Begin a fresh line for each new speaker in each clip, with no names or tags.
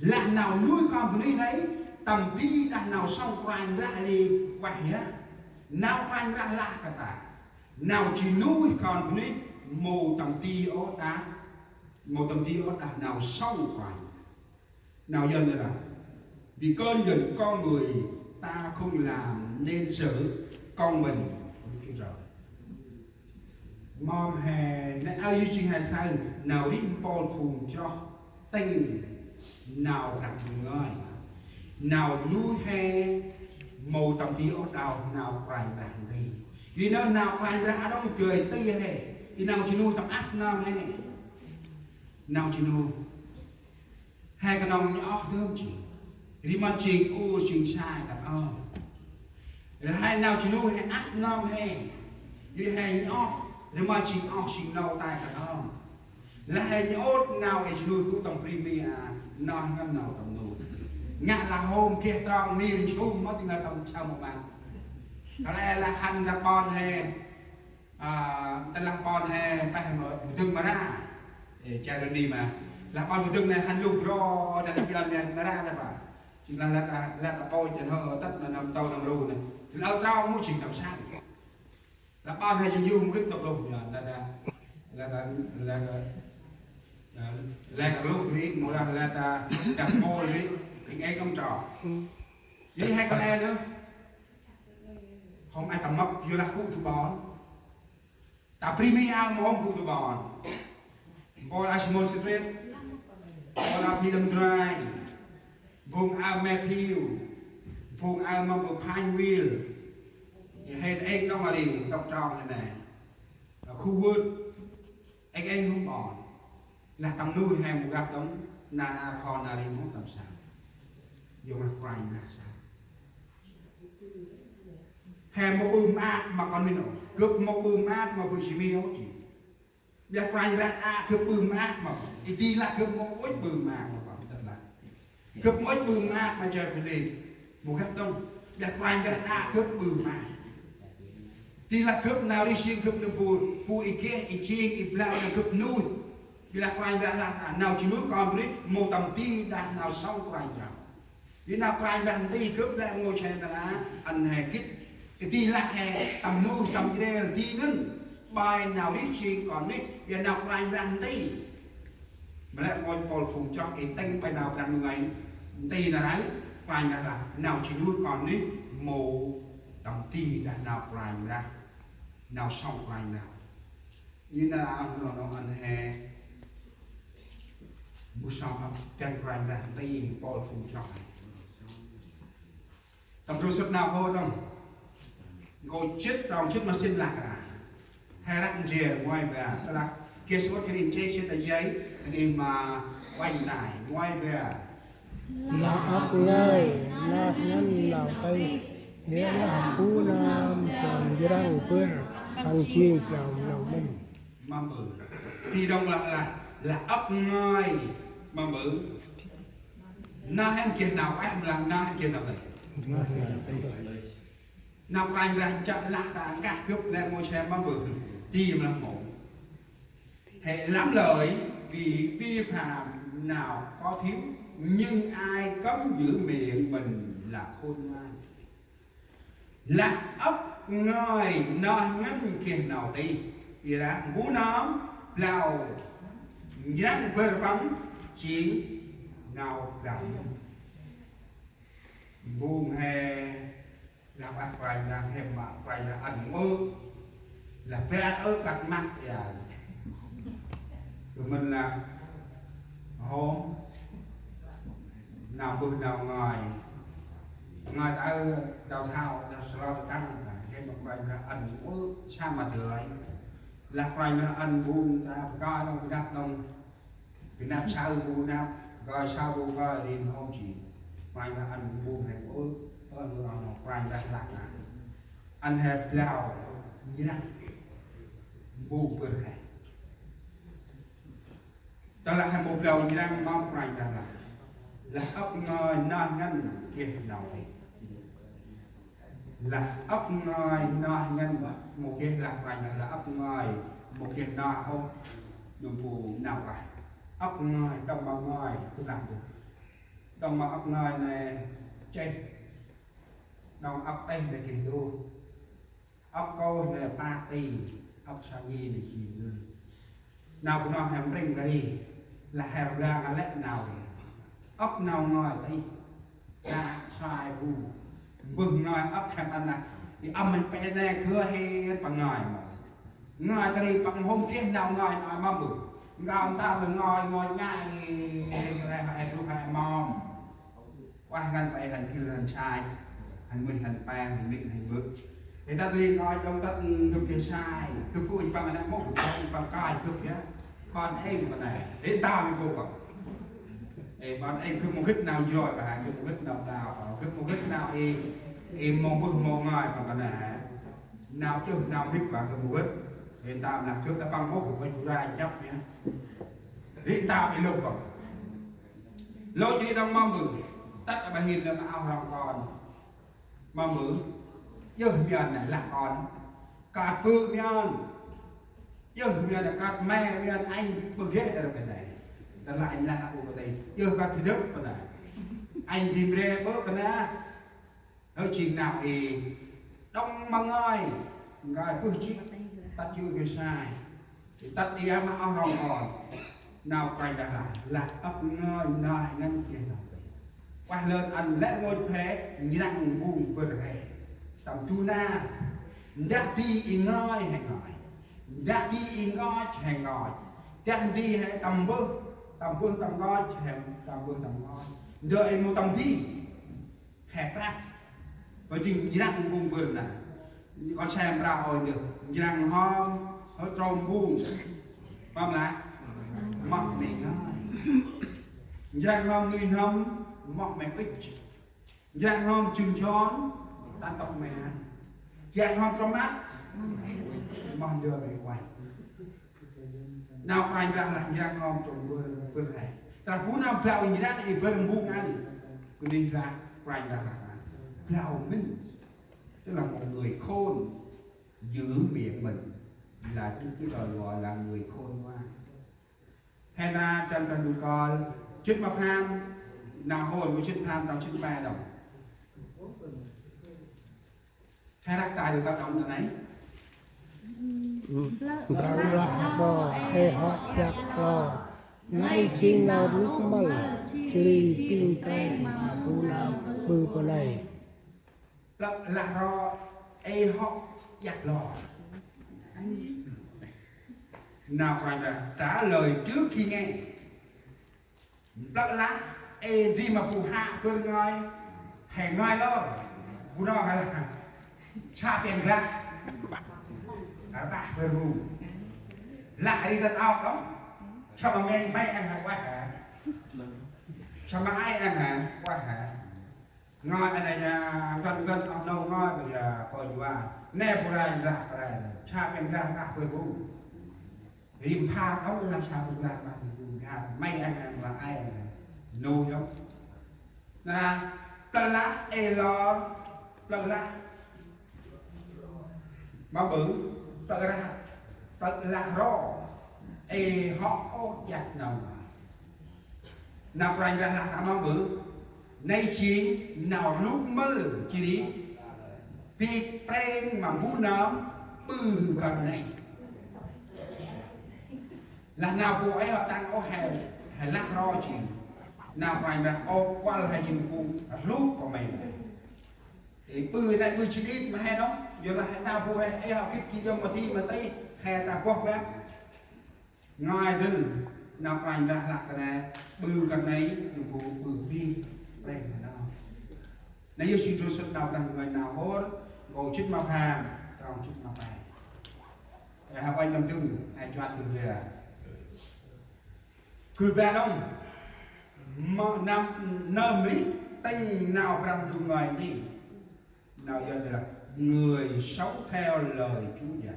là nào nuôi con của nuôi đấy tầm tí đã nào xong quanh ra đi vậy á nào quanh ra là cả ta nào chỉ nuôi con của nuôi mồ tầm tí ốt đá mồ tầm tí ốt đá nào xong quanh nào dân rồi là vì cơn giận con người ta không làm nên xử con mình rồi mom hè nãy ai yêu chuyện hay sao nào đi Paul phù cho tinh nào đặt người nào nuôi hè màu tầm tí ốt đào nào phải đặt gì vì nó nào phải ra đó cười tây hè thì nào chỉ nuôi tầm ác nam hay nào chỉ nuôi hai cái nòng nhỏ thơm chỉ thì mà chỉ ô chỉ sai cả rồi hai nào chỉ nuôi hay ác nam hay thì hai nhỏ rồi mà chỉ chỉ nào tai cả là hai nhốt nào hay chỉ nuôi cũng tầm premier non ngân nào tầm nuôi ngã là hôm kia tròn niên chung nó thì là tầm chào một bạn cái là hành là con hè tên là con hè phải mở từng mà ra để cha đi mà là con từng này hành lục ro để làm việc này mà ra là bà chỉ là tôi chỉ hơi tất là nằm tàu nằm rù này thì lâu tao muốn chỉnh làm sao là con hay chỉ dùng cái tập lục là cái lúc đấy một là ta đặt môi đấy thì nghe công trò với hai con em nữa không ai tầm mập vừa là cụ thủ bón ta premier mà không cụ thủ bón bò là Simon Street bò là Freedom Drive vùng ao Matthew vùng ao mong của Pineville hết anh nó mà đi tập tròn thế này khu vườn anh không bỏ là tầm nuôi hay một gặp tấm là hòn là đi không tầm sao dùng là quay là sao hay một mà còn mình cướp một mà vừa chỉ miêu chỉ việc quay ra cướp mà đi là cướp mỗi mà còn thật là cướp mỗi mà chờ phải đi một gặp đông việc quay ra cướp mà thì là cướp nào đi xuyên cướp được phù ý kia ý chiên ý lao là cướp nuôi vì là quay ra là nào chỉ nuôi con đấy một tầm tí đã nào sau quay ra vì nào quay ra tí cướp lại ngồi xe là ăn hè kít tí là hè tầm nuôi tầm cái đây là tí ngân bài nào đi xuyên còn đấy vì nào quay ra tí mà lại ngồi bò phùng cho cái tinh bài nào rằng người tí là đấy quay ra là nào chỉ nuôi con đấy một tầm tí đã nào quay ra nào sau quay nào như là nó ăn hè mua xong học chân quay ra tí bò phùng cho tầm rồi suốt nào thôi không ngồi chết trong chiếc mà xin lạc à hay là rìa ngoài về tức là kia sẽ có cái hình trên tờ giấy thì mà quay lại ngoài về
là ấp ngơi là nhân lào tây nghĩa là hàm phú nam còn dưới đang bơi hàng chiên lòng mình
mà mở thì đồng là ấp ngơi mà mở na hem kia nào em làm na hem kia nào vậy nào anh ra chậm là cả cướp lên ngôi xe mà mở tìm là mổ hệ lắm lời vì vi phạm nào có thiếu nhưng ai cấm giữ miệng mình là khôn ngoan là ấp ngơi nói ngắn kia nào đi vì là vũ nóm lao nhắn vơ vắng chỉ nào đẳng buông hè là bắt quay là hẹp mà quay là ẩn mơ là vẽ ở cắt mắt à tụi mình là hôm nào bữa nào ngồi ta đào thao đào sờ tăng cái một quay là ẩn mơ sao mà được là quay là ẩn buông ta coi nó đáp đông cái nắp sau buông nắp coi sau buông coi đi không chỉ quay là ẩn buông này mơ nó quay ra lạc là anh hẹp lao như thế buông bữa này ta là hàng một đầu như đang mong quay ra là ấp ngồi nói ngân kia đầu này là ấp ngồi nói ngân một kia là quay là ấp ngồi một kia nói không dùng phù nào vậy ấp ngồi trong bao ngồi tôi làm được đồng mà ấp ngài này chơi đồng ấp đây để kể đô ấp câu này party ấp sang nghi để chỉ luôn nào cũng nói hàm rình cái đi là hàm ra cái lẽ nào ấp nào ngồi thấy ra sai bu bừng ngồi ấp thèm ăn là thì âm mình phải này cưa hay bằng ngồi mà ngồi cái đi bằng hôm kia nào ngồi nói mà bự ngồi ta mình ngồi ngay này hay lúc hay mom qua ngăn phải hành kêu hành sai hành mình hành pan hành định hành vững thì ta đi ngồi trong tất thực hiện sai cứ vui bằng này mốc bằng cài cứ nhá con em mà này đến ta mới vô bằng con em cứ một hít nào rồi và cứ một hít nào đào cứ một hít nào em mong bước mong ngài bằng cái này nào chứ nào hít vào cứ một hít hiện ta là cướp đã băng mốc của mình ra chấp nhé hiện ta bị lục bằng lối chỉ đang mong mừng tắt bà hiền là mà ao lòng con mà mừng giờ miền này là con cạt bự miền giờ miền là cạt mẹ miền anh bự ghét là cái này ta lại là ở đây giờ cạt thì đứt cái này anh tìm ra bớt cái này ở chuyện nào thì đông măng ơi ngài cứ chỉ tắt chưa cái sai thì tắt đi mà ao lòng còn nào quay ra là ấp ngơi nai ngăn kia nào quay lên ăn lẽ ngồi phé nhặng vùng vượt hè sắm tu na đã đi ý ngơi hay ngồi đã đi ý ngơi hay ngồi đã đi hay tầm ngơi hay tầm ngơi đợi một tầm đi hẹp ra và chừng nhặng vùng vượt này con xem ra hồi được nhặng hôm hơi tròn buông không lại mặc mình ngay giang hôm nghìn hôm mặc mình ít giang hôm chừng chón tan tóc mẹ giang hôm trong mắt mong đưa về quay nào quay ra là giang hôm trong vườn này ta phú nào plao in giang thì vườn buông ngay cứ đi ra quay ra là plao mình tức là một người khôn giữ miệng mình là cái lời gọi là người khôn ngoan hay ra trong đùi con chích mập ham nào hồn với chích ham trong chích ba đồng hay ra tài được ta trong cái này
เราละบ่ให้ฮอดจักรอในจริงเราลุกมั่งจรีปิ้งไปปูเรามือปะไหน
là do họ giặt lò nào phải là trả lời trước khi nghe đó là gì mà phụ hạ cơn ngoi hẹn ngoi đó phụ đó hay là cha tiền ra ở bạc bên bù lại đi thật ao đó sao mà nghe mấy ăn hàng quá hả sao mà ai ăn hàng quá hả ngoi anh này gần ông đâu ngoi bây giờ coi qua nè phụ ra là cái cha tiền ra bạc bên bù thì pha đó là sao được làm mà mấy anh là ai nô giống là tơ lá lo tơ lá mà bự tơ ra tơ là ro họ chặt nào phải ra là mà bự nay chỉ nào lúc mơ chỉ đi bị pren mà bú nấm bự gần này là nào cô ấy họ tăng có hay lắc ro chỉ nào phải là ô qua là hay chừng cụ lúc của mình thì bự này bự chỉ ít mà hay đó giờ là nào cô ấy họ kích khi cho mà đi mà thấy hay ta quăng ra ngoài dân nào phải là cái này bự gần đấy cụ bự đi đây là đâu nếu như chúng tôi xuất nào đang người nào hốt ngồi chích màu hàm trong chích màu vàng để học anh tâm tư ai cho anh từ về cứ về đông mà nằm nơm lý tinh nào rằng dùng người đi nào giờ là người sống theo lời Chúa dạy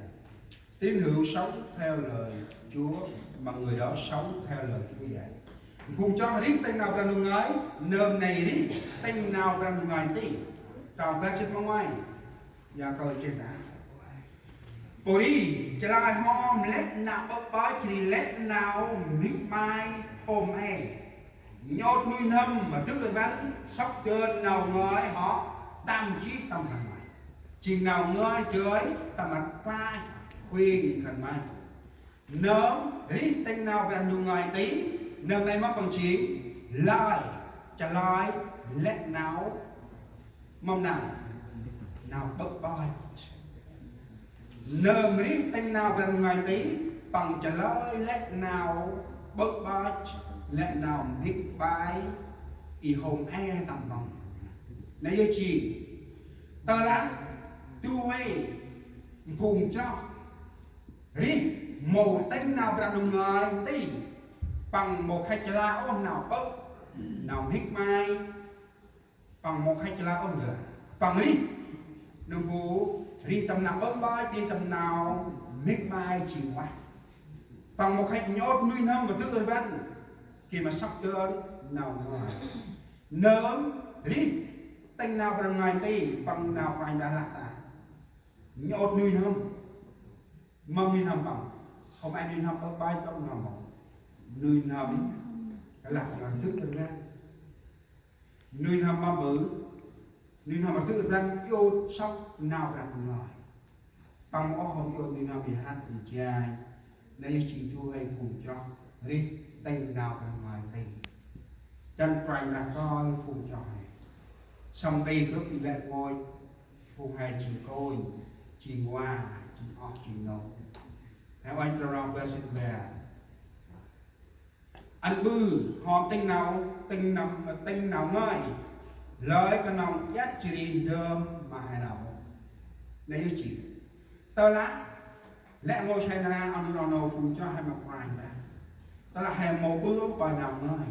tín hữu sống theo lời Chúa mà người đó sống theo lời Chúa dạy cùng cho riêng tinh nào rằng dùng người nơm này đi tinh nào rằng dùng người đi trong cái chiếc mong ngoài và câu chuyện đó bố điจะลายหอมเล็กหนาบบ้อยคดีเล็กหนาวมิกไม้โอมเอ nhốt nuôi năm mà tức là bán sắp chơi nào ngói họ tam chí tâm thần mày chỉ nào ngói chơi tâm mặt lai quyền thần mày nớm rí tên nào về dùng ngói tí nớm này mắc bằng chiến lai trả lời lẽ nào mong nào nào bất bay nớm rí tên nào về dùng ngói tí bằng trả lời lẽ nào bất bay lẽ nào hít bài y hồn e tầm vòng này yêu chi tờ lá tu hay phùng cho rí một tên nào ra đồng ngài tí bằng một hai chả ôn nào bớt nào hít mai bằng một hai chả ôn nữa bằng rí nông vụ rí tầm nào bớt bài rí tầm nào hít mai chỉ qua bằng một hai nhốt nuôi năm mà thức rồi bạn khi mà sắp chơi nào ngoài nớm rí tên nào bằng ngày tí bằng nào phải đã lạc à nhột nuôi năm mâm nuôi năm bằng không ai nuôi năm ở bài trong nào bằng nuôi năm cái lạc là thức rồi ra nuôi năm mà bự nuôi năm mà thức rồi ra yêu sóc nào lạc ngoài bằng ó không yêu nuôi năm bị hát bị trai đây chỉ chú hay cùng cho rí tên nào ra ngoài thì chân phải là coi phù tròi xong đây cướp bị lệ ngôi phù hai chỉ coi chỉ qua chỉ ọc chỉ nấu theo anh cho ra bê sinh về anh bư họ tên nào ngơi lời cái nòng giác chỉ đi đơm mà hai nào đây chỉ tơ lá lẽ ngôi sai ra anh nó phù cho hai mặt ngoài ra đó là hè một bước bài nào nói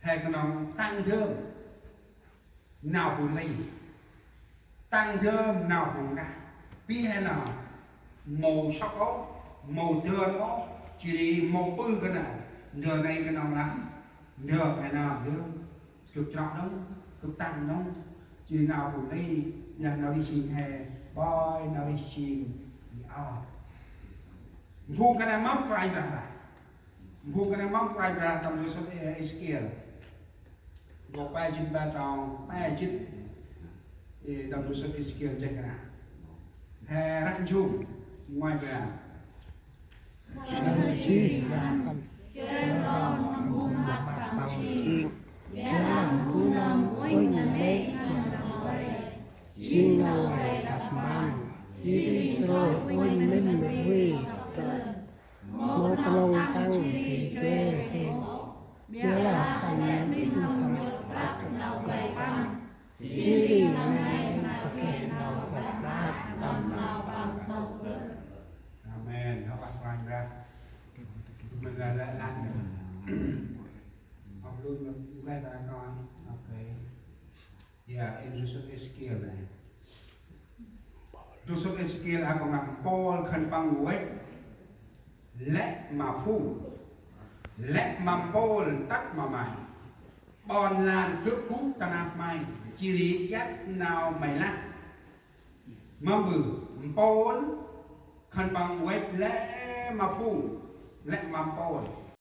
hè cái nòng tăng thơm nào buồn ly tăng thơm nào buồn cả biết hè nào màu sắc đó màu tươi đó chỉ đi màu bư cái nào nửa này cái nòng lắm nửa cái nào thơm cực trọ đó cực tăng đó chỉ nào buồn ly nhà nào đi xin hè boy nào đi xin buông cái này mắm phải ra buông cái này mắm phải ra trong số Ezekiel một bài chín ba tròn bài chín trong số Ezekiel chạy cái nào hè rắc chung ngoài ra
chi là ăn nó cũng là bằng chi nhớ làm cú nam quên lệ chi nào ngày đặt man chi rồi quên lên một vị một lòng tăng thì chơi thì nhớ là ăn không ăn chỉ đi này cái nào phải đáp tầm
Amen các bạn quan ra mình là lại làm học luôn lại ra con ok yeah in Joseph Ezekiel này Joseph Ezekiel là còn làm Paul khẩn bằng ngũ ấy lẽ mà phù lẽ mà Paul tắt mà mày bọn làn cướp cút ta nạp mày chỉ đi dắt nào mày lắc mà bự Paul khẩn bằng ngũ ấy lẽ mà phù lẽ mà Paul